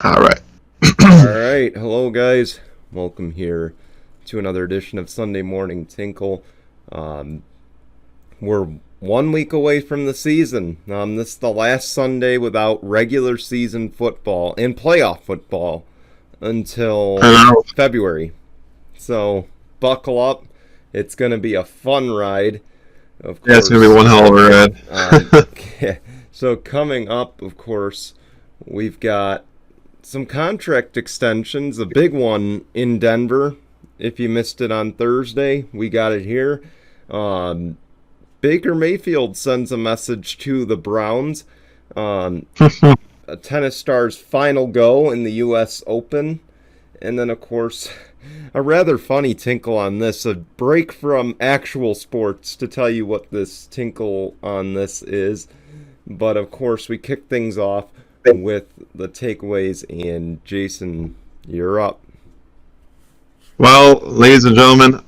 All right. All right, hello guys. Welcome here to another edition of Sunday Morning Tinkle. Um, we're 1 week away from the season. This is the last Sunday without regular season football and playoff football I until know. February. So buckle up. It's going to be a fun ride, of Yeah, it's gonna be course. one hell of a Um, ride. so coming up, of course, we've got some contract extensions. A big one in Denver. If you missed it on Thursday, we got it here. Um, Baker Mayfield sends a message to the Browns. Um, a Tennis Star's final go in the U.S. Open. And then, of course, a rather funny tinkle on this. A break from actual sports to tell you what this tinkle on this is. But, of course, we kick things off with the takeaways, and Jason, you're up. Well, ladies and gentlemen,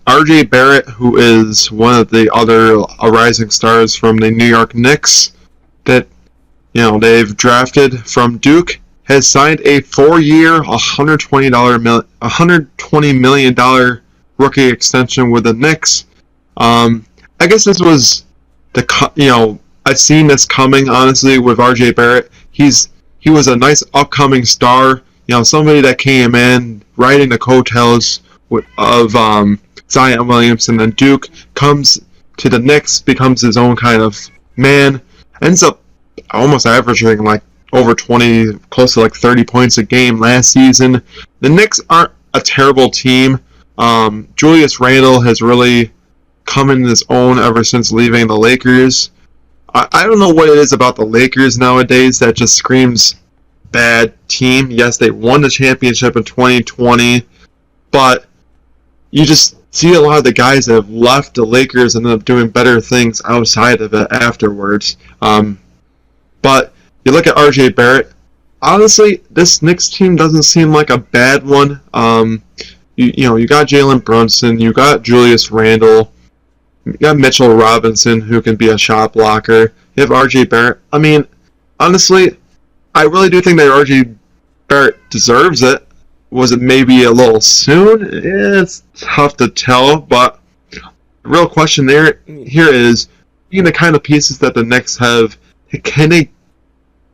RJ Barrett, who is one of the other rising stars from the New York Knicks that they've drafted from Duke, has signed a 4-year, $120 million rookie extension with the Knicks. I guess this was I've seen this coming, honestly, with RJ Barrett. He was a nice upcoming star, somebody that came in riding the coattails of Zion Williamson, and Duke comes to the Knicks, becomes his own kind of man, ends up almost averaging like over 20, close to like 30 points a game last season. The Knicks aren't a terrible team. Julius Randle has really come in his own ever since leaving the Lakers. I don't know what it is about the Lakers nowadays that just screams bad team. Yes, they won the championship in 2020, but you just see a lot of the guys that have left the Lakers and end up doing better things outside of it afterwards. But you look at RJ Barrett. Honestly, this Knicks team doesn't seem like a bad one. You got Jalen Brunson, you got Julius Randle, you got Mitchell Robinson, who can be a shot blocker. You have RJ Barrett. I mean, honestly, I really do think that RJ Barrett deserves it. Was it maybe a little soon? It's tough to tell, but the real question here is, being the kind of pieces that the Knicks have, can they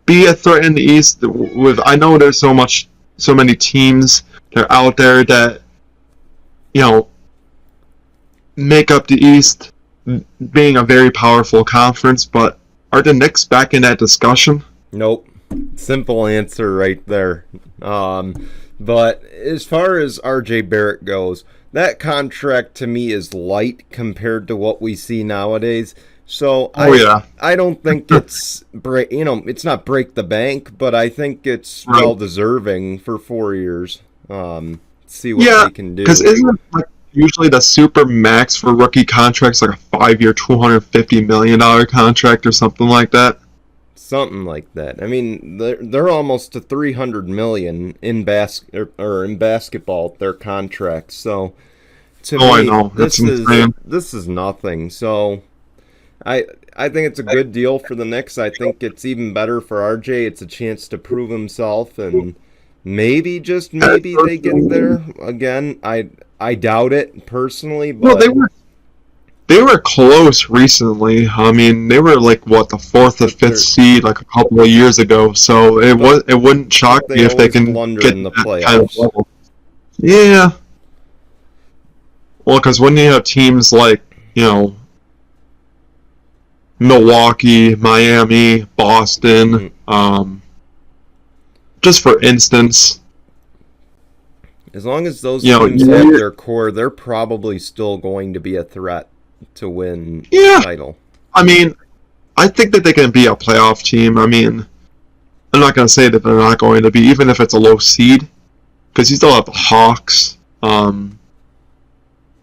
be a threat in the East? I know there's so many teams that are out there that make up the East, being a very powerful conference, but are the Knicks back in that discussion? Nope. Simple answer right there. But as far as RJ Barrett goes, that contract to me is light compared to what we see nowadays. So Yeah. I don't think it's it's not break the bank, but I think it's Right. well deserving for 4 years. See what Yeah, they can do. because isn't like usually the super max for rookie contracts like a 5-year, $250 million contract or something like that? Something like that. I mean, they're almost to 300 million in in basketball their contracts. So to Oh, I me, know. That's this is insane. this is nothing. So I think it's a good deal for the Knicks. I think it's even better for RJ. It's a chance to prove himself, and maybe, just maybe, they get there again. I doubt it personally, Well, but they were close recently. I mean, they were like what, the fourth or but fifth seed like a couple of years ago. So but it wouldn't shock they me if they always can blunder get in the that kind of playoffs. level. Yeah. Well, because when you have teams like Milwaukee, Miami, Boston, Mm. just for instance, As long as those you know, teams have you- their core, they're probably still going to be a threat to win the yeah. title. I mean, I think that they can be a playoff team. I mean, I'm not going to say that they're not going to be, even if it's a low seed, because you still have the Hawks.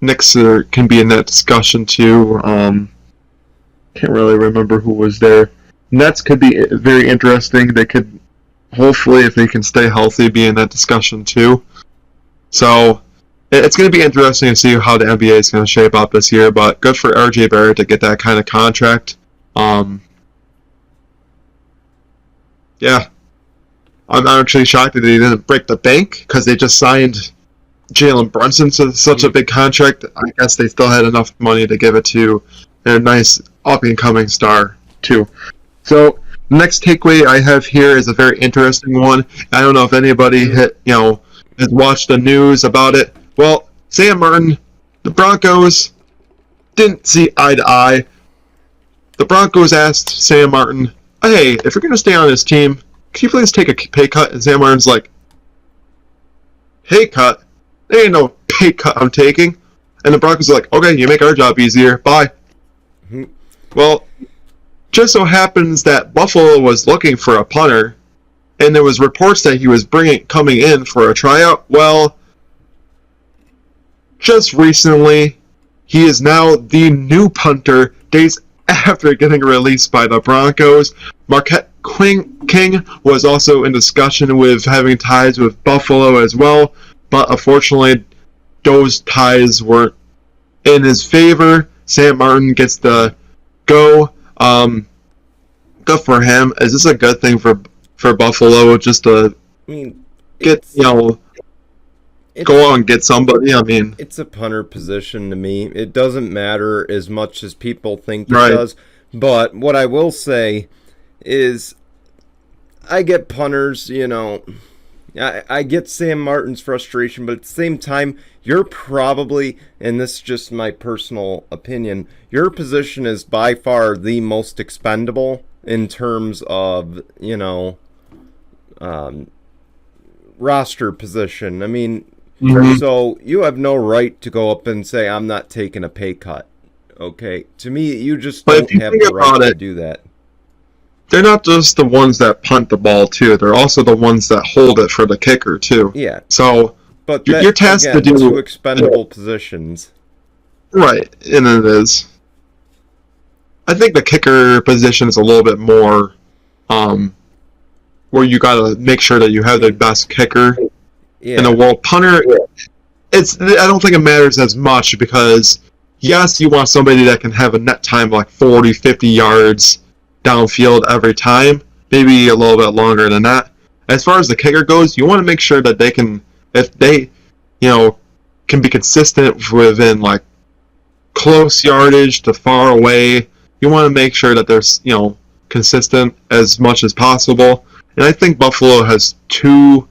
Knicks can be in that discussion too. Can't really remember who was there. Nets could be very interesting. They could, hopefully, if they can stay healthy, be in that discussion too. So it's going to be interesting to see how the NBA is going to shape up this year. But good for RJ Barrett to get that kind of contract. Yeah. I'm actually shocked that they didn't break the bank because they just signed Jalen Brunson to such a big contract. I guess they still had enough money to give it to a nice up-and-coming star, too. So, next takeaway I have here is a very interesting one. I don't know if anybody has watched the news about it. Well, Sam Martin, the Broncos didn't see eye to eye. The Broncos asked Sam Martin, hey, if you're going to stay on this team, can you please take a pay cut? And Sam Martin's like, pay cut? There ain't no pay cut I'm taking. And the Broncos are like, okay, you make our job easier. Bye. Mm-hmm. Well, just so happens that Buffalo was looking for a punter, and there was reports that he was coming in for a tryout. Well, just recently, he is now the new punter days after getting released by the Broncos. Marquette King was also in discussion with having ties with Buffalo as well, but unfortunately, those ties weren't in his favor. Sam Martin gets the go. Good for him. Is this a good thing for Buffalo? Just to get go out and get somebody. I mean, it's a punter position to me. It doesn't matter as much as people think it does. But what I will say is, I get punters. I get Sam Martin's frustration, but at the same time, you're probably, and this is just my personal opinion, your position is by far the most expendable in terms of, roster position. I mean, so you have no right to go up and say, I'm not taking a pay cut. Okay? To me, you just don't have the right to do that. They're not just the ones that punt the ball, too. They're also the ones that hold it for the kicker, too. Yeah. So, but you're tasked to do two expendable positions. Right, and it is. I think the kicker position is a little bit more where you got to make sure that you have the best kicker in the world. Punter, I don't think it matters as much because, yes, you want somebody that can have a net time of like 40, 50 yards downfield every time, maybe a little bit longer than that. As far as the kicker goes, you want to make sure that they can, if they, can be consistent within like close yardage to far away. You want to make sure that they're, consistent as much as possible. And I think Buffalo has two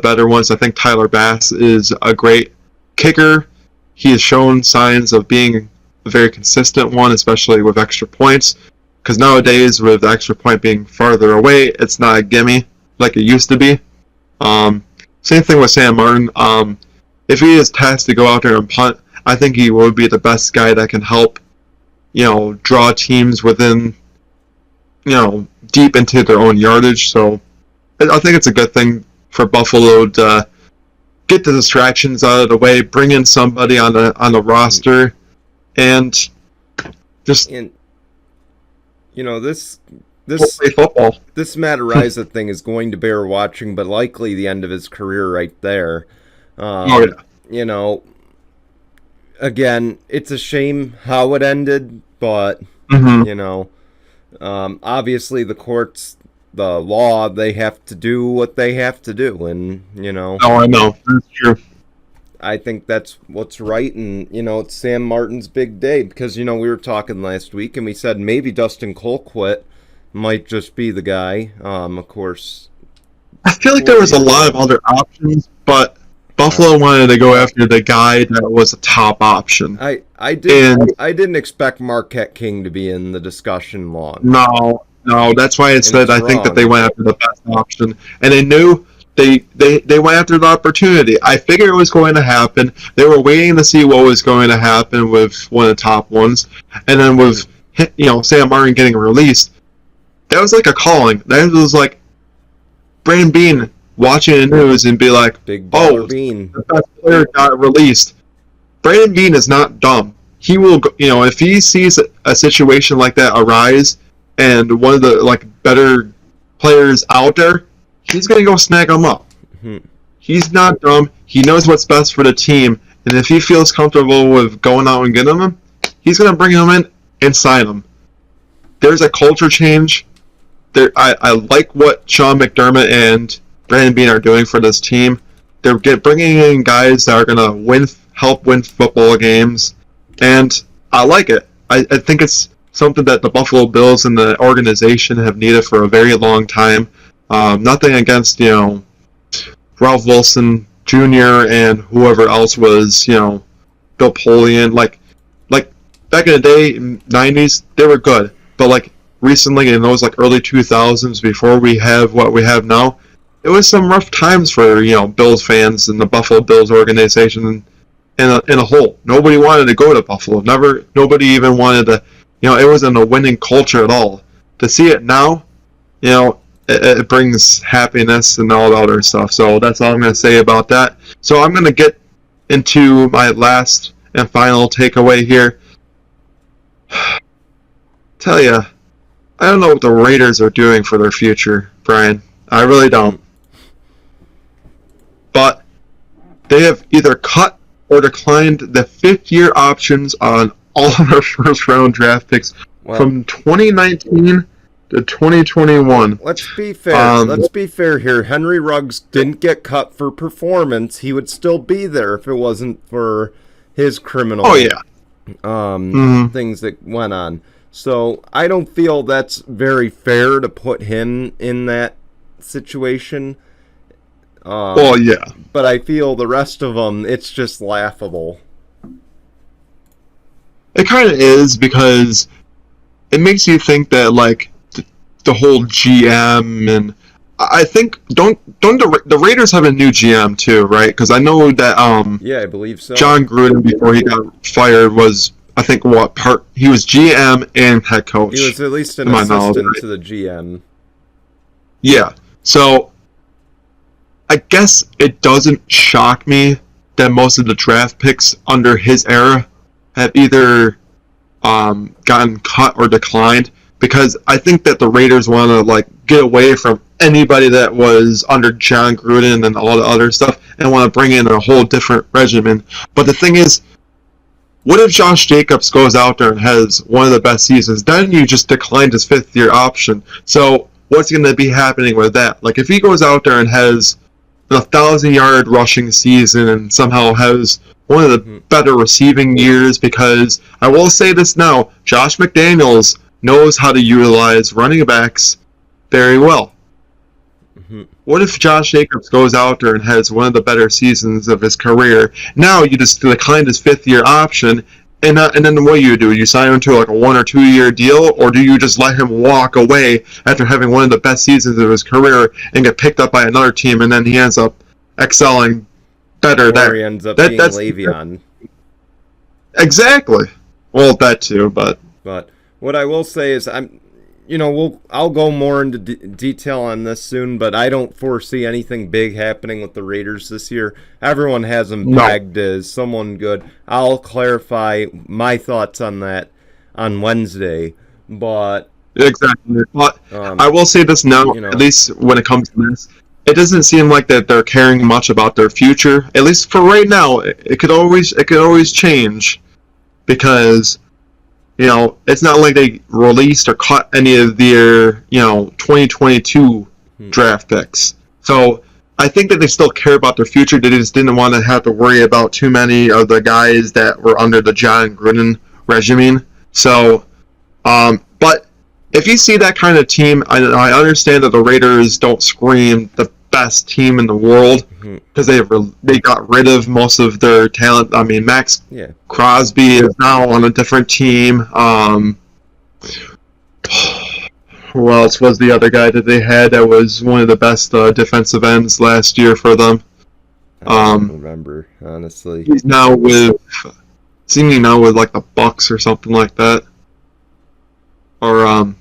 better ones. I think Tyler Bass is a great kicker. He has shown signs of being a very consistent one, especially with extra points. Because nowadays, with the extra point being farther away, it's not a gimme like it used to be. Same thing with Sam Martin. If he is tasked to go out there and punt, I think he will be the best guy that can help, draw teams within, deep into their own yardage. So I think it's a good thing for Buffalo to get the distractions out of the way, bring in somebody on the roster, and just this football. This Matt Araiza thing is going to bear watching, but likely the end of his career right there. Again, it's a shame how it ended, but obviously the courts, the law, they have to do what they have to do, and Oh, I know, that's true. I think that's what's right, and it's Sam Martin's big day because we were talking last week and we said maybe Dustin Colquitt might just be the guy. Of course, I feel like there was a lot of other options, but Buffalo wanted to go after the guy that was a top option. I didn't expect Marquette King to be in the discussion long. No, that's why I said I think that they went after the best option, and they knew they went after the opportunity. I figured it was going to happen. They were waiting to see what was going to happen with one of the top ones, and then with Sam Martin getting released, that was like a calling. That was like Brandon Beane watching the news and be like, Bean. The best player got released. Brandon Beane is not dumb. He will, if he sees a situation like that arise and one of the better players out there, he's going to go snag him up. Mm-hmm. He's not dumb. He knows what's best for the team, and if he feels comfortable with going out and getting him, he's going to bring him in and sign him. There's a culture change. I like what Sean McDermott and Brandon Beane are doing for this team. They're bringing in guys that are going to help win football games, and I like it. I think it's something that the Buffalo Bills and the organization have needed for a very long time. Nothing against, Ralph Wilson Jr. and whoever else was, Bill Polian. Like back in the day, in 90s, they were good. But like recently, in those like early 2000s, before we have what we have now, it was some rough times for, Bills fans and the Buffalo Bills organization in a whole. Nobody wanted to go to Buffalo. Nobody even wanted to, it wasn't a winning culture at all. To see it now, it brings happiness and all the other stuff. So that's all I'm going to say about that. So I'm going to get into my last and final takeaway here. Tell ya, I don't know what the Raiders are doing for their future, Brian. I really don't. But they have either cut or declined the fifth-year options on all of their first-round draft picks from 2019 to 2021. Let's be fair. Let's be fair here. Henry Ruggs didn't get cut for performance. He would still be there if it wasn't for his criminal things that went on. So I don't feel that's very fair to put him in that situation. But I feel the rest of them, it's just laughable. It kind of is, because it makes you think that, like, the whole GM, and I think don't the Raiders have a new GM too, right? Because I know that I believe so. John Gruden, before he got fired, was, I think, he was GM and head coach. He was at least an assistant to the GM. Yeah, so I guess it doesn't shock me that most of the draft picks under his era have either gotten cut or declined, because I think that the Raiders want to like get away from anybody that was under John Gruden and all the other stuff, and want to bring in a whole different regimen. But the thing is, what if Josh Jacobs goes out there and has one of the best seasons? Then you just declined his fifth-year option. So what's going to be happening with that? Like, if he goes out there and has a 1,000-yard rushing season and somehow has one of the better receiving years, because I will say this now, Josh McDaniels knows how to utilize running backs very well. What if Josh Jacobs goes out there and has one of the better seasons of his career? Now you just declined his fifth-year option, and then what do? You sign him to like a 1 or 2 year deal, or do you just let him walk away after having one of the best seasons of his career and get picked up by another team, and then he ends up excelling better there? Or he ends up being Le'Veon. Exactly. Well, that too, but what I will say is I'll go more into detail on this soon, but I don't foresee anything big happening with the Raiders this year. Everyone has them pegged as someone good. I'll clarify my thoughts on that on Wednesday, but exactly. But I will say this now, at least when it comes to this, it doesn't seem like that they're caring much about their future. At least for right now, it could always change, because it's not like they released or cut any of their, 2022 draft picks. So I think that they still care about their future. They just didn't want to have to worry about too many of the guys that were under the John Gruden regime. So, but if you see that kind of team, I understand that the Raiders don't scream the best team in the world, because they got rid of most of their talent. I mean, Max Crosby is now on a different team. Who else was the other guy that they had that was one of the best defensive ends last year for them? I don't remember, honestly. He's now with like the Bucks or something like that. Or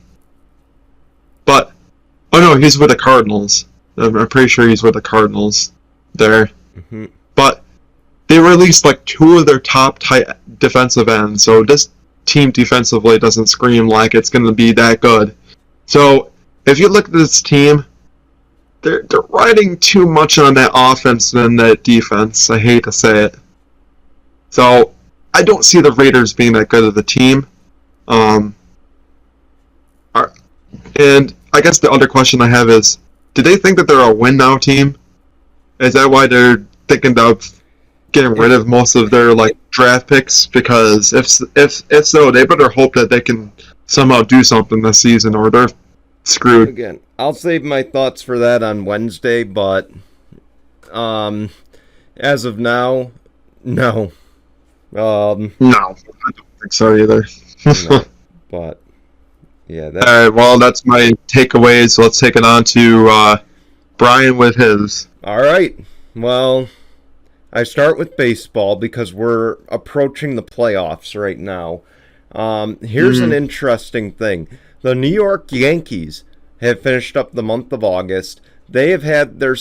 but no, he's with the Cardinals. I'm pretty sure he's with the Cardinals there. But they released like 2 of their top defensive ends, so this team defensively doesn't scream like it's going to be that good. So if you look at this team, they're riding too much on that offense than that defense. I hate to say it. So I don't see the Raiders being that good of a team. And I guess the other question I have is, do they think that they're a win now team? Is that why they're thinking of getting rid of most of their like draft picks? Because if so, they better hope that they can somehow do something this season, or they're screwed. Again, I'll save my thoughts for that on Wednesday, but as of now, no. No, I don't think so either. No, but yeah. All right, well, that's my takeaways. So let's take it on to Brian with his. All right. Well, I start with baseball because we're approaching the playoffs right now. Here's an interesting thing. The New York Yankees have finished up the month of August. They have had their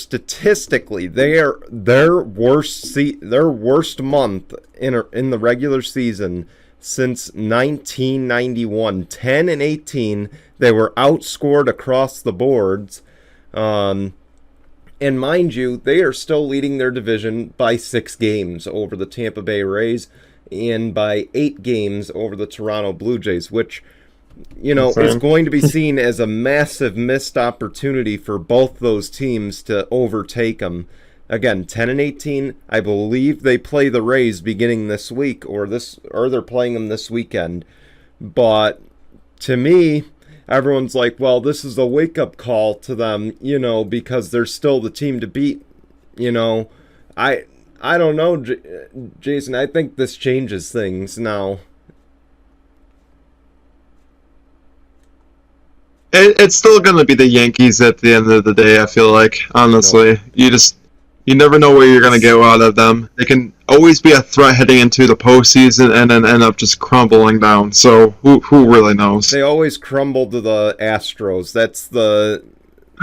worst month in the regular season since 1991. 10-18. They were outscored across the boards. And mind you, they are still leading their division by 6 games over the Tampa Bay Rays and by 8 games over the Toronto Blue Jays, which, is going to be seen as a massive missed opportunity for both those teams to overtake them. Again, 10-18. I believe they play the Rays beginning this week, or they're playing them this weekend. But to me, everyone's like, well, this is a wake-up call to them, because they're still the team to beat. I don't know, Jason. I think this changes things now. It's still going to be the Yankees at the end of the day, I feel like, honestly. Nope. You never know where you're going to get out of them. They can always be a threat heading into the postseason and then end up just crumbling down. So who really knows? They always crumble to the Astros. That's the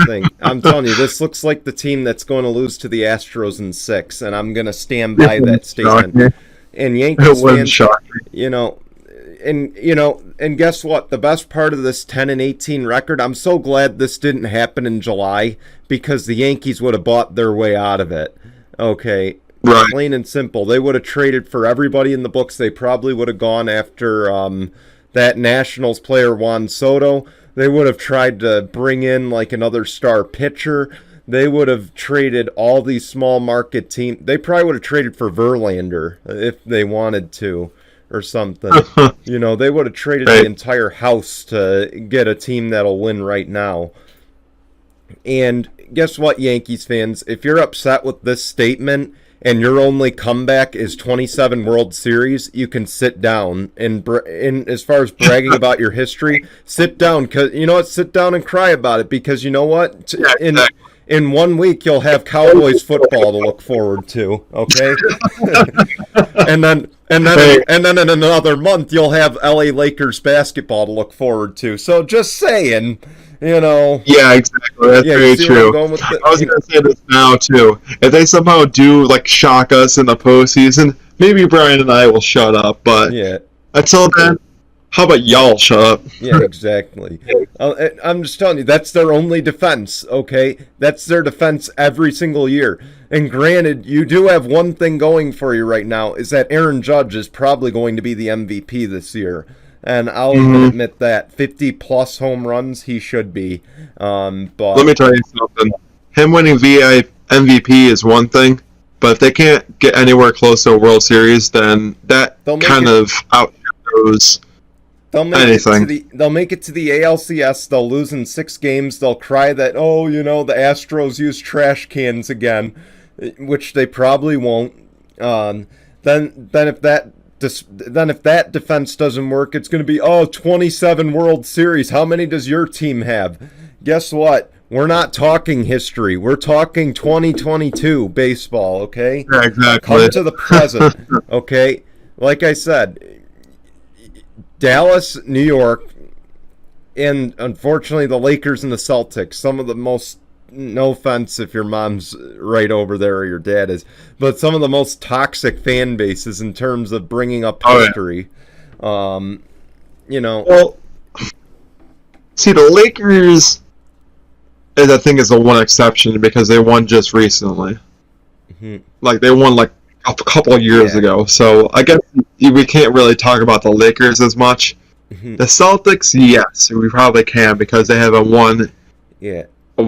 thing. I'm telling you, this looks like the team that's going to lose to the Astros in 6, and I'm going to stand by that statement. And Yankees fans, and guess what? The best part of this 10-18 record, I'm so glad this didn't happen in July, because the Yankees would have bought their way out of it. Okay. Right. Plain and simple. They would have traded for everybody in the books. They probably would have gone after that Nationals player Juan Soto. They would have tried to bring in like another star pitcher. They would have traded all these small market teams. They probably would have traded for Verlander if they wanted to, or something. They would have traded the entire house to get a team that'll win right now. And guess what, Yankees fans? If you're upset with this statement and your only comeback is 27 World Series, you can sit down. And as far as bragging about your history, sit down. Cause you know what? Sit down and cry about it, because you know what? In 1 week, you'll have Cowboys football to look forward to. Okay, and then in another month, you'll have LA Lakers basketball to look forward to. So just saying. Yeah, exactly. That's very true. I was going to say this now, too. If they somehow do, shock us in the postseason, maybe Brian and I will shut up. But until then, how about y'all shut up? Yeah, exactly. I'm just telling you, that's their only defense, okay? That's their defense every single year. And granted, you do have one thing going for you right now, is that Aaron Judge is probably going to be the MVP this year. And I'll even admit that 50-plus home runs, he should be. But let me tell you something. Him winning MVP is one thing, but if they can't get anywhere close to a World Series, then that kind of outshadows anything. They'll make it to the ALCS. They'll lose in 6 games. They'll cry that, the Astros use trash cans again, which they probably won't. Then if that defense doesn't work, it's going to be, 27 World Series. How many does your team have? Guess what? We're not talking history. We're talking 2022 baseball, okay? Yeah, exactly. Come to the present, okay? Like I said, Dallas, New York, and unfortunately the Lakers and the Celtics, some of the most, no offense if your mom's right over there or your dad is, but some of the most toxic fan bases in terms of bringing up history. Well, see, the Lakers, I think, is the one exception because they won just recently. Mm-hmm. They won a couple of years ago, so I guess we can't really talk about the Lakers as much. Mm-hmm. The Celtics, yes, we probably can, because they have a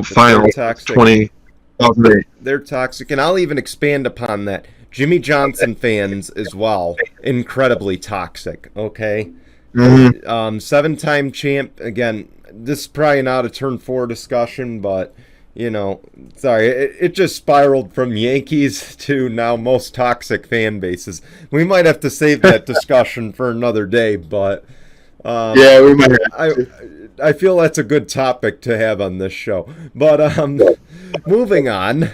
finals toxic. 2008. They're toxic, and I'll even expand upon that. Jimmy Johnson fans as well, incredibly toxic. Okay, Mm-hmm. 7-time champ. Again, this is probably not a turn 4 discussion, but sorry, it just spiraled from Yankees to now most toxic fan bases. We might have to save that discussion for another day, but Yeah, we might have to. I feel that's a good topic to have on this show. But moving on,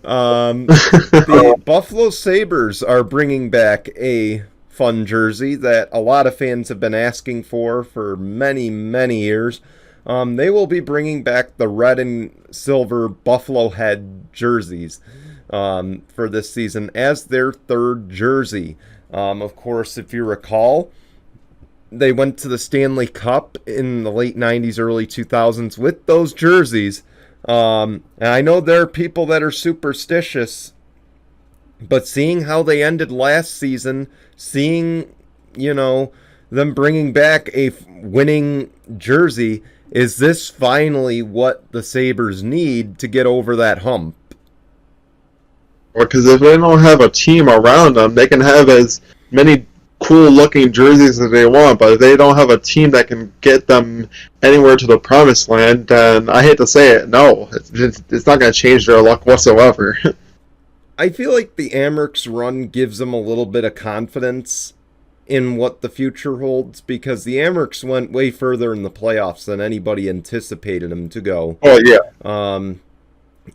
the Buffalo Sabres are bringing back a fun jersey that a lot of fans have been asking for many, many years. They will be bringing back the red and silver Buffalo Head jerseys for this season as their third jersey. Of course, if you recall, they went to the Stanley Cup in the late 90s, early 2000s with those jerseys. And I know there are people that are superstitious, but seeing how they ended last season, seeing, them bringing back a winning jersey, is this finally what the Sabres need to get over that hump? Well, because if they don't have a team around them, they can have as many cool-looking jerseys as they want, but if they don't have a team that can get them anywhere to the promised land, then I hate to say it, no, it's not going to change their luck whatsoever. I feel like the Amerks run gives them a little bit of confidence in what the future holds, because the Amerks went way further in the playoffs than anybody anticipated them to go. Oh, yeah.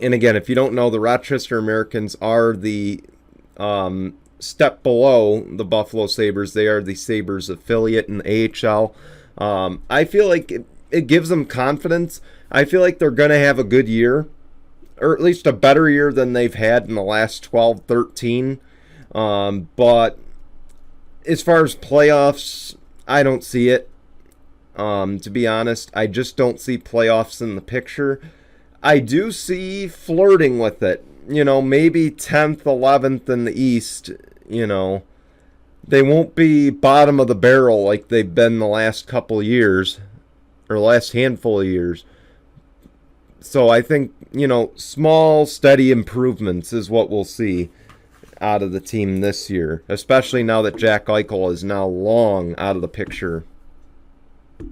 And again, if you don't know, the Rochester Americans are the step below the Buffalo Sabres. They are the Sabres affiliate in the AHL. I feel like it gives them confidence. I feel like they're going to have a good year, or at least a better year than they've had in the last 12, 13. But as far as playoffs, I don't see it. To be honest, I just don't see playoffs in the picture. I do see flirting with it. Maybe 10th, 11th in the East. They won't be bottom of the barrel like they've been the last couple years, or last handful of years. So I think, small, steady improvements is what we'll see out of the team this year, especially now that Jack Eichel is now long out of the picture.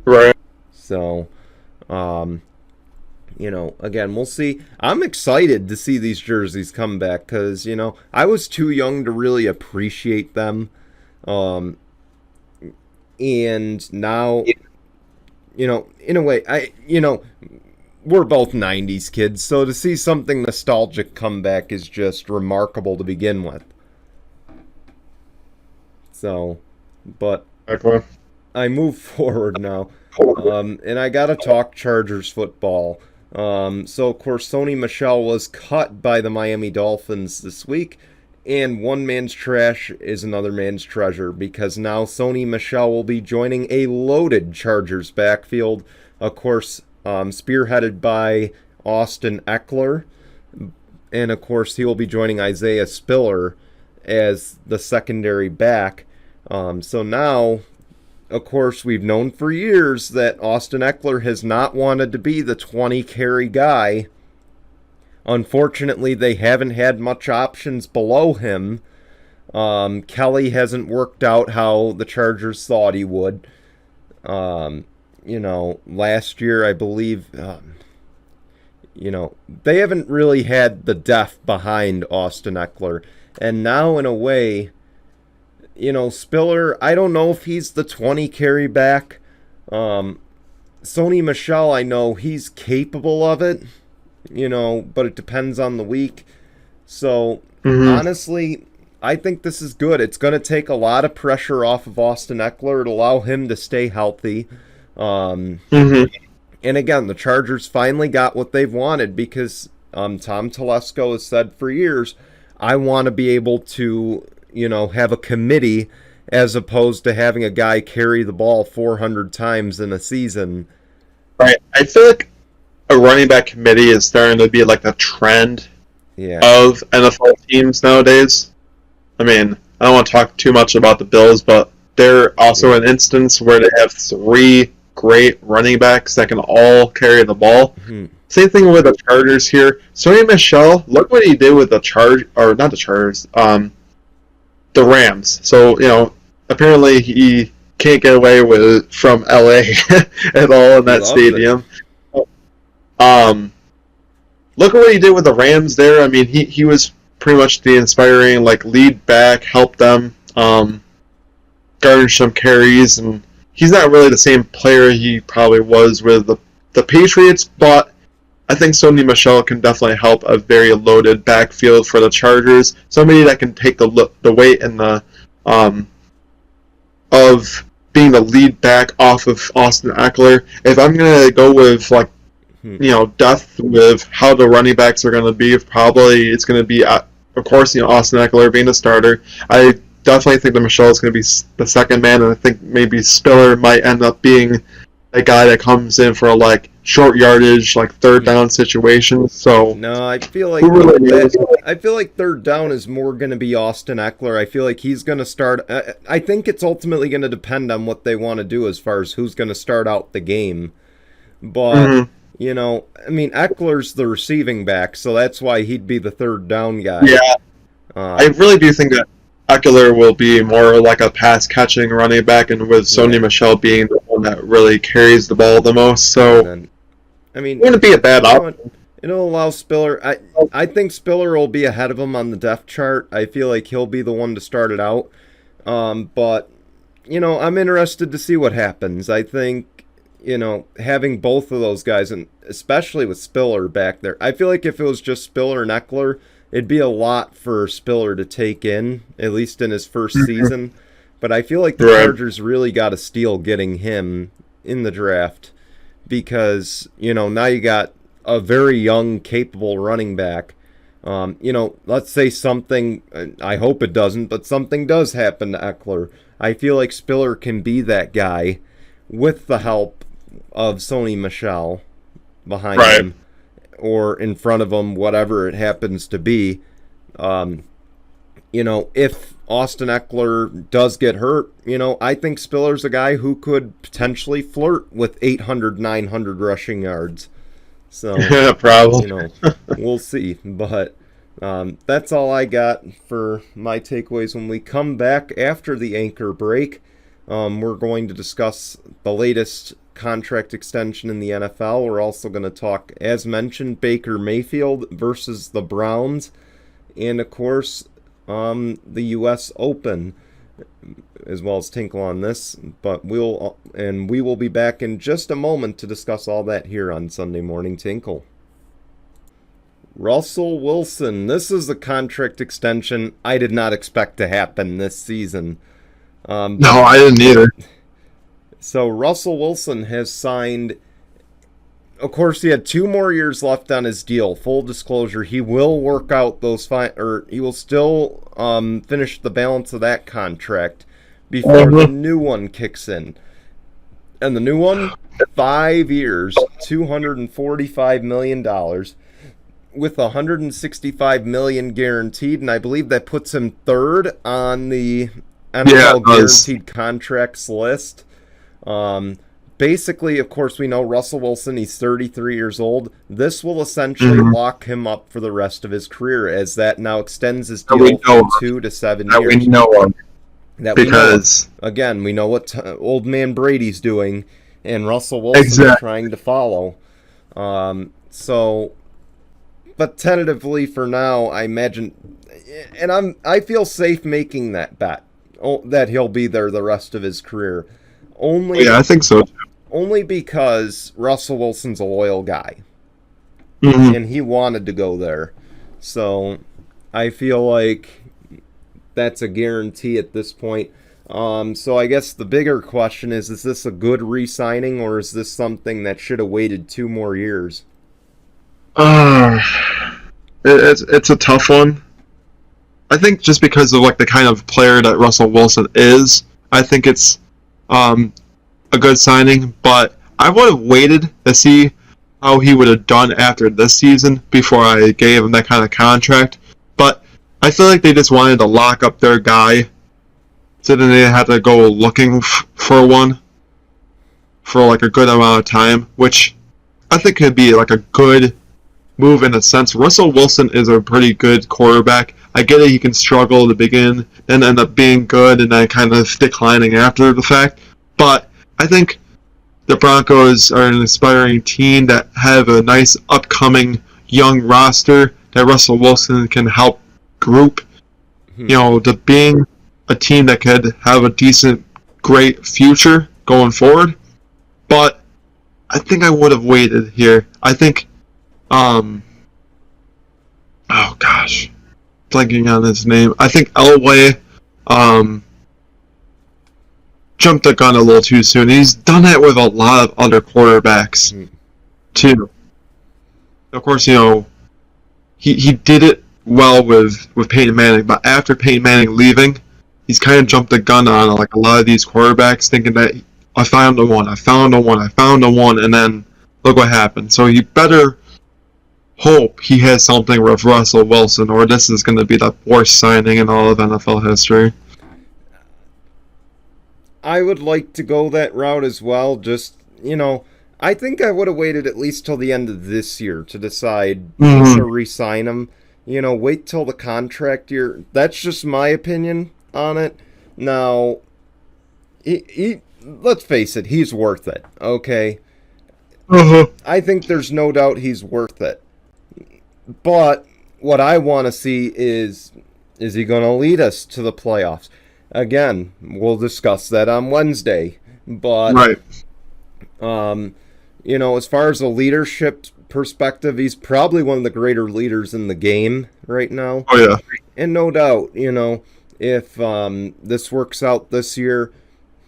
Right. So, again, we'll see. I'm excited to see these jerseys come back because, I was too young to really appreciate them. And now, in a way, we're both 90s kids, so to see something nostalgic come back is just remarkable to begin with. So, but I move forward now. And I gotta talk Chargers football. So, of course, Sony Michel was cut by the Miami Dolphins this week, and one man's trash is another man's treasure, because now Sony Michel will be joining a loaded Chargers backfield, of course, spearheaded by Austin Eckler, and, of course, he will be joining Isaiah Spiller as the secondary back. So now, of course, we've known for years that Austin Eckler has not wanted to be the 20-carry guy. Unfortunately, they haven't had much options below him. Kelly hasn't worked out how the Chargers thought he would. Last year, I believe, they haven't really had the depth behind Austin Eckler. And now, in a way, Spiller, I don't know if he's the 20-carry back. Sony Michel, I know he's capable of it, but it depends on the week. So, honestly, I think this is good. It's going to take a lot of pressure off of Austin Eckler to allow him to stay healthy. And again, the Chargers finally got what they've wanted, because Tom Telesco has said for years, I want to be able to have a committee as opposed to having a guy carry the ball 400 times in a season. Right. I feel like a running back committee is starting to be like a trend of NFL teams nowadays. I mean, I don't want to talk too much about the Bills, but they're also an instance where they have 3 great running backs that can all carry the ball. Same thing with the Chargers here. Sonny Michel, look what he did with the not the Chargers, the Rams. So, apparently he can't get away with from LA at all in that stadium. Look at what he did with the Rams there. I mean, he was pretty much the inspiring, lead back, help them, garner some carries, and he's not really the same player he probably was with the Patriots, but I think Sonny Michel can definitely help a very loaded backfield for the Chargers. Somebody that can take the weight and the of being the lead back off of Austin Eckler. If I'm gonna go with depth with how the running backs are gonna be, probably it's gonna be of course Austin Eckler being the starter. I definitely think that Michel is gonna be the second man, and I think maybe Spiller might end up being a guy that comes in for short yardage, third down situations. So no, I feel like third down is more going to be Austin Eckler. I feel like he's going to start. I think it's ultimately going to depend on what they want to do as far as who's going to start out the game. But I mean, Eckler's the receiving back, so that's why he'd be the third down guy. Yeah, I really do think that Eckler will be more like a pass-catching running back, and with Sonny Michel being the one that really carries the ball the most. So, I mean, it wouldn't be a bad option. It'll allow Spiller. I think Spiller will be ahead of him on the depth chart. I feel like he'll be the one to start it out. But, I'm interested to see what happens. I think, having both of those guys, and especially with Spiller back there, I feel like if it was just Spiller and Eckler, it'd be a lot for Spiller to take in, at least in his first season. But I feel like the Chargers really got a steal getting him in the draft because, now you got a very young, capable running back. Let's say something, I hope it doesn't, but something does happen to Eckler. I feel like Spiller can be that guy with the help of Sonny Michel behind him. Or in front of him, whatever it happens to be. If Austin Eckler does get hurt, I think Spiller's a guy who could potentially flirt with 800, 900 rushing yards. So, probably. We'll see. But that's all I got for my takeaways. When we come back after the anchor break, we're going to discuss the latest contract extension in the NFL. We're also going to talk, as mentioned, Baker Mayfield versus the Browns, and of course the U.S. Open, as well as Tinkle on this. But we will be back in just a moment to discuss all that here on Sunday Morning Tinkle. Russell Wilson. This is a contract extension I did not expect to happen this season. No, I didn't either. So Russell Wilson has signed, of course, he had 2 more years left on his deal. Full disclosure, he will work out those he will still finish the balance of that contract before the new one kicks in. And the new one, 5 years, $245 million, with $165 million guaranteed, and I believe that puts him third on the NFL guaranteed contracts list. Basically, of course, we know Russell Wilson, he's 33 years old. This will essentially lock him up for the rest of his career, as that now extends his deal from 2 to 7 years. We know because again, we know what old man Brady's doing, and Russell Wilson is trying to follow. But tentatively for now, I imagine, and I feel safe making that bet that he'll be there the rest of his career. I think so too. Only because Russell Wilson's a loyal guy. And he wanted to go there. So I feel like that's a guarantee at this point. So I guess the bigger question is this a good re-signing, or is this something that should have waited 2 more years? It's a tough one. I think just because of the kind of player that Russell Wilson is, I think it's a good signing, but I would have waited to see how he would have done after this season before I gave him that kind of contract. But I feel like they just wanted to lock up their guy, so then they had to go looking for one for a good amount of time, which I think it'd be like a good move in a sense. Russell Wilson is a pretty good quarterback. I get it, he can struggle to begin and end up being good and then kind of declining after the fact. But I think the Broncos are an aspiring team that have a nice upcoming young roster that Russell Wilson can help group, to being a team that could have a decent, great future going forward. But I think I would have waited here. I think, oh gosh, blanking on his name. I think Elway, jumped the gun a little too soon. He's done that with a lot of other quarterbacks, too. Of course, he did it well with Peyton Manning, but after Peyton Manning leaving, he's kind of jumped the gun on like a lot of these quarterbacks, thinking that I found the one, and then look what happened. So you better hope he has something with Russell Wilson, or this is going to be the worst signing in all of NFL history. I would like to go that route as well. Just, I think I would have waited at least till the end of this year to decide to re-sign him. Wait till the contract year. That's just my opinion on it. Now, let's face it, he's worth it, okay? I think there's no doubt he's worth it. But what I want to see is he going to lead us to the playoffs? Again, we'll discuss that on Wednesday. But, right. As far as a leadership perspective, he's probably one of the greater leaders in the game right now. Oh, yeah. And no doubt, if this works out this year,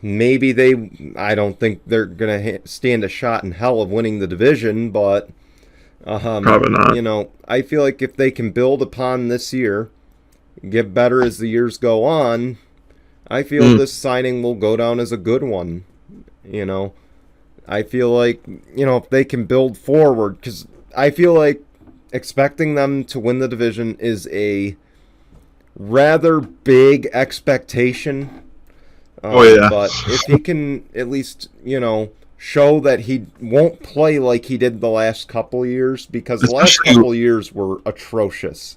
maybe I don't think they're going to stand a shot in hell of winning the division, but probably not. I feel like if they can build upon this year, get better as the years go on, I feel this signing will go down as a good one. I feel like, if they can build forward, because I feel like expecting them to win the division is a rather big expectation. But if he can at least, show that he won't play like he did the last couple years, because the last couple years were atrocious.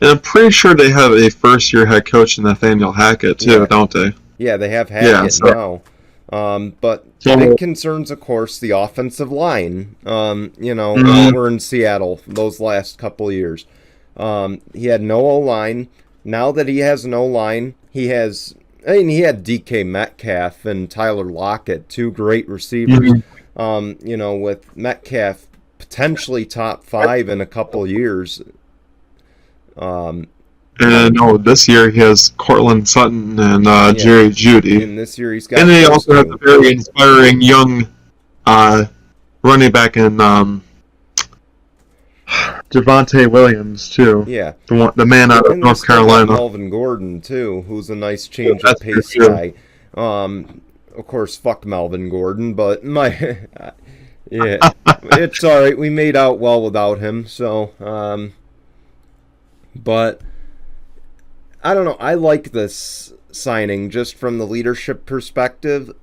And I'm pretty sure they have a first-year head coach in Nathaniel Hackett, too, don't they? Yeah, they have Hackett now. But big concerns, of course, the offensive line. Over in Seattle those last couple years. He had no O-line. Now that he has an O-line, he had DK Metcalf and Tyler Lockett, two great receivers. With Metcalf potentially top 5 in a couple years. This year he has Cortland Sutton and Jerry Jeudy. And this year he's got. And they also have a very inspiring young running back in Javonte Williams too. Yeah, the man out of North Carolina. Melvin Gordon too, who's a nice change of pace guy. Of course, fuck Melvin Gordon, but it's all right. We made out well without him, so. But I don't know. I like this signing just from the leadership perspective.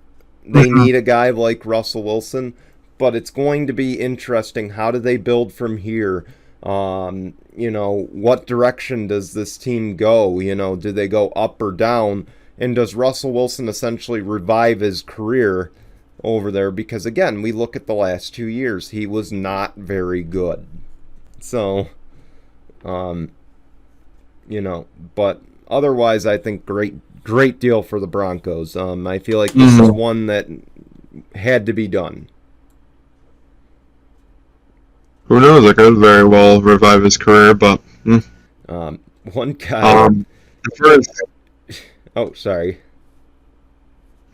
They need a guy like Russell Wilson, but it's going to be interesting. How do they build from here? What direction does this team go? Do they go up or down? And does Russell Wilson essentially revive his career over there? Because again, we look at the last 2 years, he was not very good. So, but otherwise, I think great deal for the Broncos. I feel like this is one that had to be done. Who knows? It could very well revive his career, but one guy. First. Oh, sorry.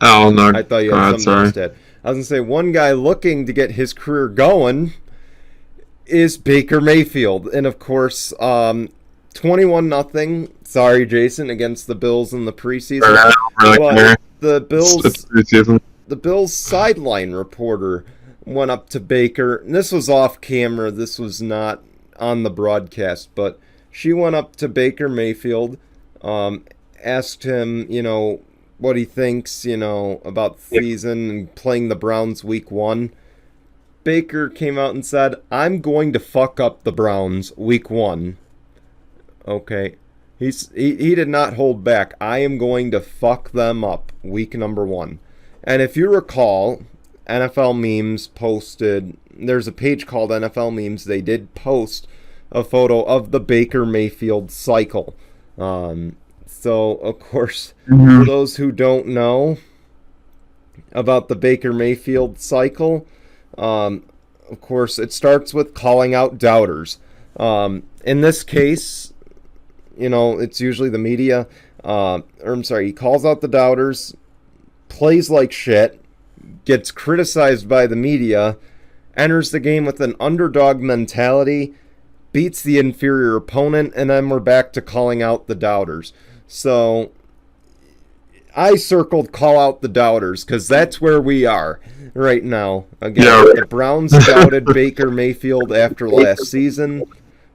Oh no! I thought you had something instead. I was gonna say one guy looking to get his career going is Baker Mayfield, and of course, 21-0. Sorry, Jason, against the Bills in the preseason. But the Bills sideline reporter went up to Baker, and this was off camera. This was not on the broadcast, but she went up to Baker Mayfield, asked him, what he thinks, about the season and playing the Browns week 1. Baker came out and said, "I'm going to fuck up the Browns week 1." Okay. He did not hold back. I am going to fuck them up week number 1. And if you recall, NFL Memes posted, there's a page called NFL Memes. They did post a photo of the Baker Mayfield cycle. So, of course, for those who don't know about the Baker Mayfield cycle, of course, it starts with calling out doubters. In this case, it's usually the media. He calls out the doubters, plays like shit, gets criticized by the media, enters the game with an underdog mentality, beats the inferior opponent, and then we're back to calling out the doubters. So I circled call out the doubters because that's where we are right now. Again, the Browns doubted Baker Mayfield after last season.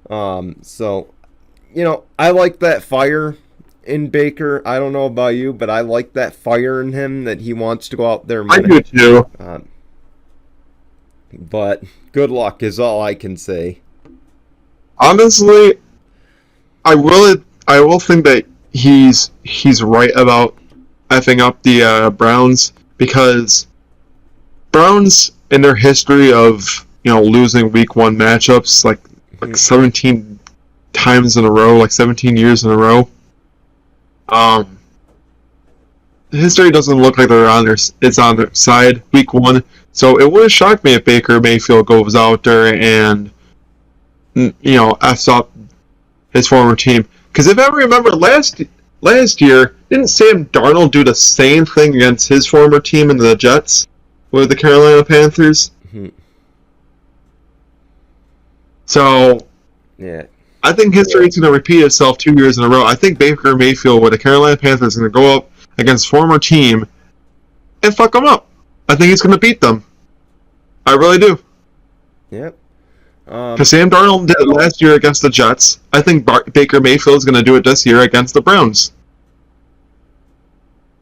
So, I like that fire in Baker. I don't know about you, but I like that fire in him that he wants to go out there and win. I do too. But good luck is all I can say. Honestly, I will think that he's right about effing up the Browns, because Browns, in their history of losing week 1 matchups like 17 times in a row, like 17 years in a row, history doesn't look like it's on their side week 1. So it wouldn't shock me if Baker Mayfield goes out there and F's up his former team. Because if I remember last year, didn't Sam Darnold do the same thing against his former team in the Jets with the Carolina Panthers? Mm-hmm. So, yeah, I think history is going to repeat itself 2 years in a row. I think Baker Mayfield with the Carolina Panthers is going to go up against former team and fuck them up. I think he's going to beat them. I really do. Yep. Because Sam Darnold did it last year against the Jets. I think Baker Mayfield is going to do it this year against the Browns.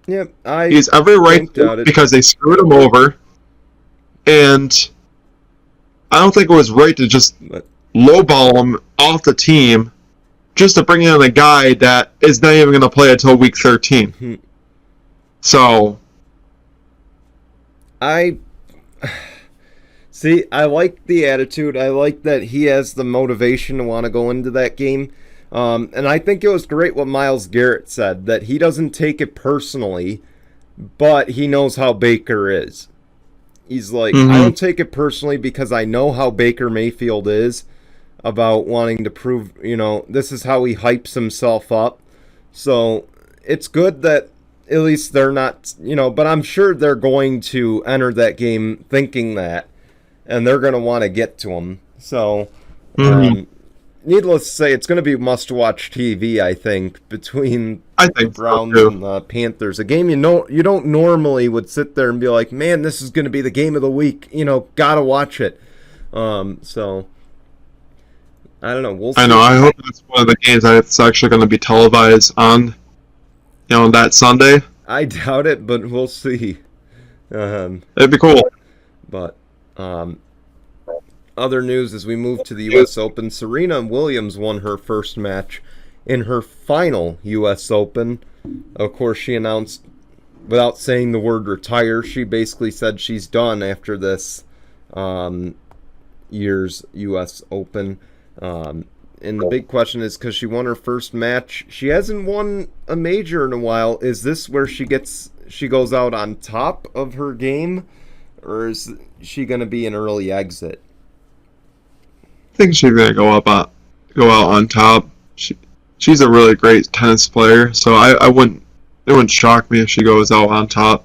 Yep, he's every right to, because they screwed him over, and I don't think it was right to just lowball him off the team just to bring in a guy that is not even going to play until week 13. Mm-hmm. So, See, I like the attitude. I like that he has the motivation to want to go into that game. And I think it was great what Myles Garrett said, that he doesn't take it personally, but he knows how Baker is. He's like, I don't take it personally because I know how Baker Mayfield is about wanting to prove, this is how he hypes himself up. So it's good that at least they're not, but I'm sure they're going to enter that game thinking that. And they're going to want to get to him. So, needless to say, it's going to be must-watch TV, I think, between the Browns and the Panthers. A game you don't normally would sit there and be like, man, this is going to be the game of the week. Gotta watch it. So, I don't know. We'll see. I know. I hope that's one of the games that's actually going to be televised on, that Sunday. I doubt it, but we'll see. It'd be cool. But other news as we move to the U.S. Open, Serena Williams won her first match in her final U.S. Open. Of course, she announced, without saying the word retire, she basically said she's done after this year's U.S. Open. And the big question is, because she won her first match, she hasn't won a major in a while. Is this where she goes out on top of her game? Or is she going to be an early exit? I think she's going to go out on top. She's a really great tennis player, so it wouldn't shock me if she goes out on top.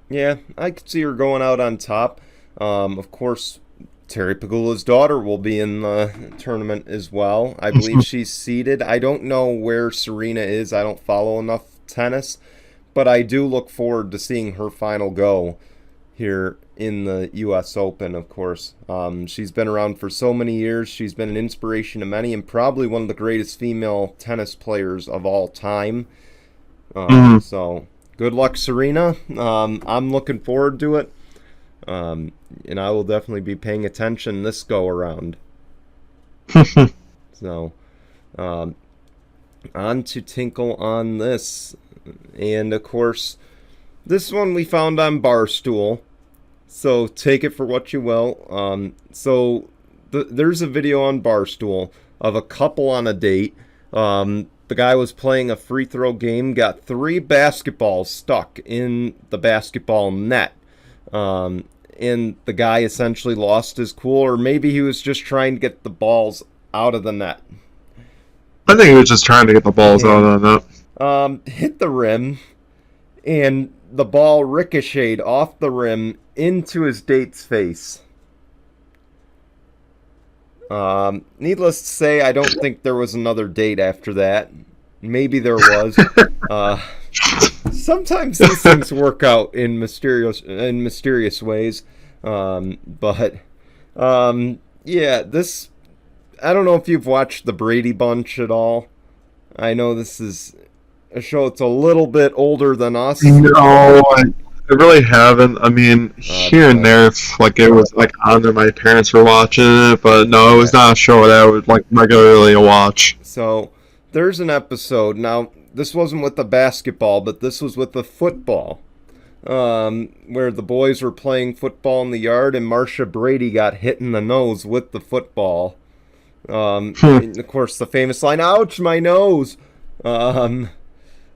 Yeah, I could see her going out on top. Of course, Terry Pegula's daughter will be in the tournament as well. I believe she's seeded. I don't know where Serena is. I don't follow enough tennis. But I do look forward to seeing her final go here in the U.S. Open, of course. She's been around for so many years. She's been an inspiration to many and probably one of the greatest female tennis players of all time. So, good luck, Serena. I'm looking forward to it. And I will definitely be paying attention this go around. So, on to Tinkle on this. And of course, this one we found on Barstool. So take it for what you will. There's a video on Barstool of a couple on a date. The guy was playing a free throw game, got 3 basketballs stuck in the basketball net. And the guy essentially lost his cool, or maybe he was just trying to get the balls out of the net. I think he was just trying to get the balls out of the net. Hit the rim, and the ball ricocheted off the rim into his date's face. Needless to say, I don't think there was another date after that. Maybe there was. Sometimes these things work out in mysterious ways. Yeah, this... I don't know if you've watched The Brady Bunch at all. I know this is a show that's a little bit older than us. No, I really haven't. I mean, here and there, if like it was like on there, my parents were watching it, but no, it was not a show that I would like regularly watch. So there's an episode. Now, this wasn't with the basketball, but this was with the football, where the boys were playing football in the yard, and Marcia Brady got hit in the nose with the football. And of course, the famous line, "Ouch, my nose."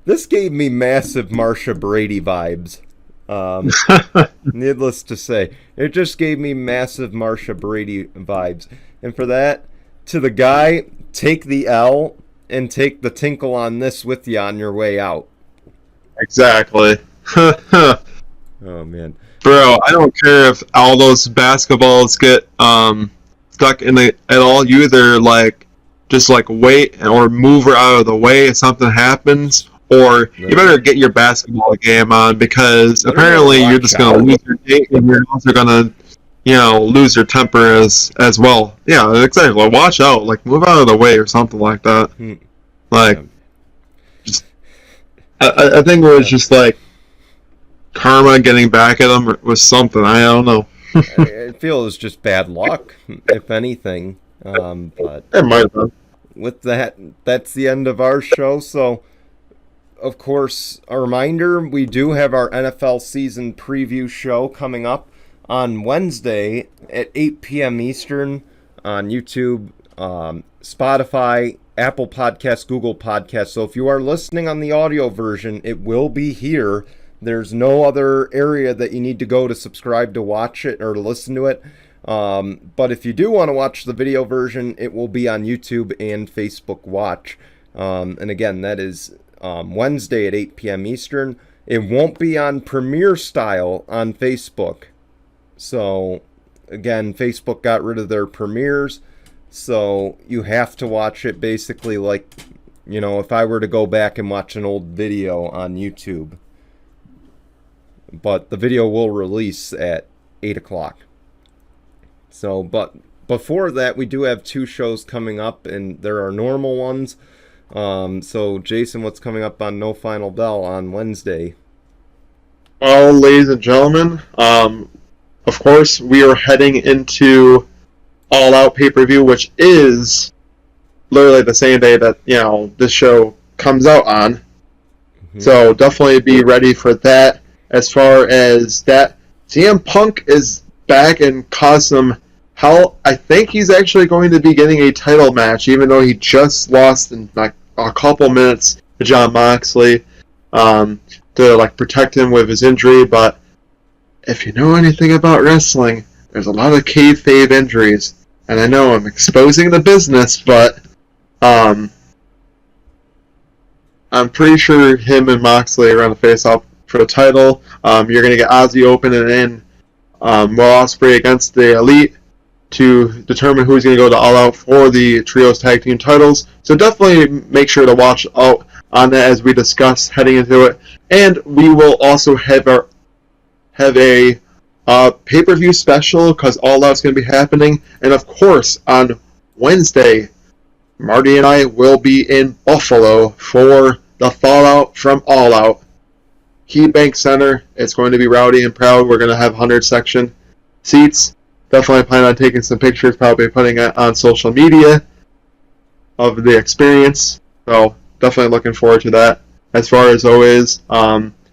This gave me massive Marcia Brady vibes. Needless to say, it just gave me massive Marcia Brady vibes. And for that, to the guy, take the L and take the Tinkle on this with you on your way out. Exactly. Oh, man. Bro, I don't care if all those basketballs get stuck in the at all. You either like just like wait or move her out of the way if something happens, or you better get your basketball game on, because apparently you're just gonna lose your date, and you're also gonna lose your temper as well. Yeah, exactly. Watch out, like move out of the way or something like that. Like, just, I think it was just like karma getting back at them was something. I don't know. I feel it was just bad luck, if anything. But it might have been. With that, that's the end of our show. So, of course, a reminder, we do have our NFL season preview show coming up on Wednesday at 8 p.m. Eastern on YouTube, Spotify, Apple Podcasts, Google Podcasts. So if you are listening on the audio version, it will be here. There's no other area that you need to go to subscribe to watch it or to listen to it. But if you do want to watch the video version, it will be on YouTube and Facebook Watch. And again, that is Wednesday at 8 p.m. Eastern. It won't be on Premiere Style on Facebook. So, again, Facebook got rid of their premieres. So, you have to watch it basically like, if I were to go back and watch an old video on YouTube. But the video will release at 8 o'clock. So, but before that, we do have 2 shows coming up, and there are normal ones. So, Jason, what's coming up on No Final Bell on Wednesday? Well, ladies and gentlemen, of course, we are heading into All Out pay-per-view, which is literally the same day that, this show comes out on. Mm-hmm. So, definitely be ready for that. As far as that, CM Punk is back and caused some hell. I think he's actually going to be getting a title match, even though he just lost in like a couple minutes to Jon Moxley to like protect him with his injury. But if you know anything about wrestling, there's a lot of kayfabe injuries, and I know I'm exposing the business, but I'm pretty sure him and Moxley are going to face off for the title. You're going to get Ozzy opening in Will Ospreay against the Elite to determine who's going to go to All Out for the Trios Tag Team titles. So definitely make sure to watch out on that as we discuss heading into it. And we will also have a pay-per-view special, because All Out's going to be happening. And of course, on Wednesday, Marty and I will be in Buffalo for the Fallout from All Out. KeyBank Center. It's going to be rowdy and proud. We're going to have 100 section. seats. Definitely plan on taking some pictures, probably putting it on social media of the experience. So definitely looking forward to that. As far as always,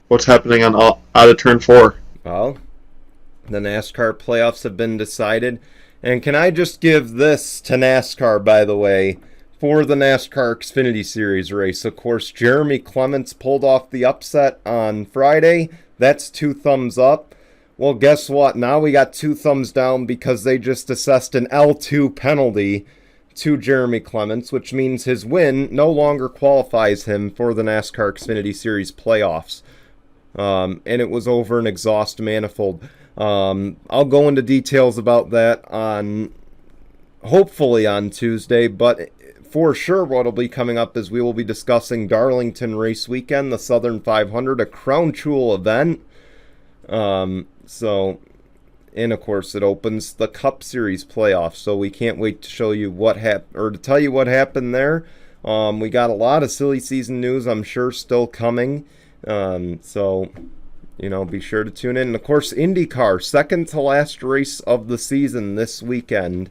what's happening on out of turn 4? Well, the NASCAR playoffs have been decided. And can I just give this to NASCAR, by the way, for the NASCAR Xfinity Series race? Of course, Jeremy Clements pulled off the upset on Friday. That's 2 thumbs up. Well, guess what? Now we got 2 thumbs down because they just assessed an L2 penalty to Jeremy Clements, which means his win no longer qualifies him for the NASCAR Xfinity Series playoffs. And it was over an exhaust manifold. I'll go into details about that hopefully on Tuesday, but for sure what'll be coming up is we will be discussing Darlington Race Weekend, the Southern 500, a crown jewel event. And of course it opens the Cup Series playoffs, so we can't wait to show you to tell you what happened there. We got a lot of silly season news, I'm sure, still coming. So be sure to tune in. And of course, IndyCar, second to last race of the season this weekend.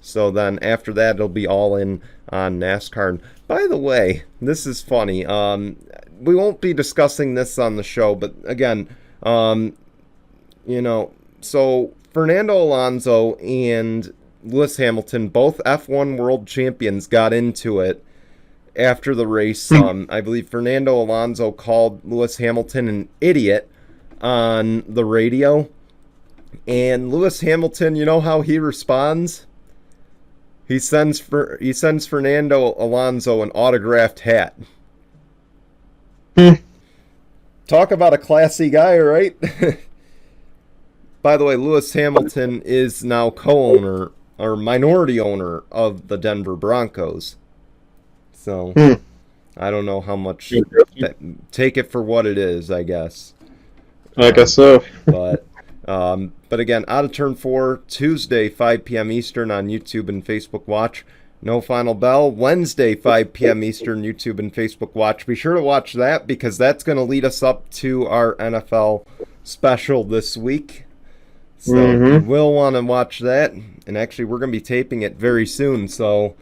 So then after that, it'll be all in on NASCAR. And by the way, this is funny. We won't be discussing this on the show, but again, so Fernando Alonso and Lewis Hamilton, both F1 world champions, got into it after the race. I believe Fernando Alonso called Lewis Hamilton an idiot on the radio. And Lewis Hamilton, you know how he responds? He sends Fernando Alonso an autographed hat. Talk about a classy guy, right? By the way, Lewis Hamilton is now co-owner or minority owner of the Denver Broncos. So I don't know how much. Take it for what it is, I guess. I guess so. But again, out of turn 4, Tuesday, 5 p.m. Eastern on YouTube and Facebook Watch. No final bell. Wednesday, 5 p.m. Eastern, YouTube and Facebook Watch. Be sure to watch that because that's going to lead us up to our NFL special this week. So you will want to watch that. And actually, we're going to be taping it very soon. So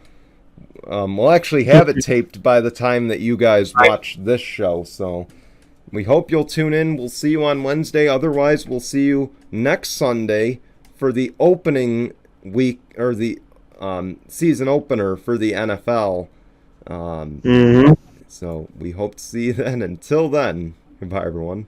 we'll actually have it taped by the time that you guys watch this show. So we hope you'll tune in. We'll see you on Wednesday. Otherwise, we'll see you next Sunday for the opening week or the season opener for the NFL. So we hope to see you then. Until then, goodbye, everyone.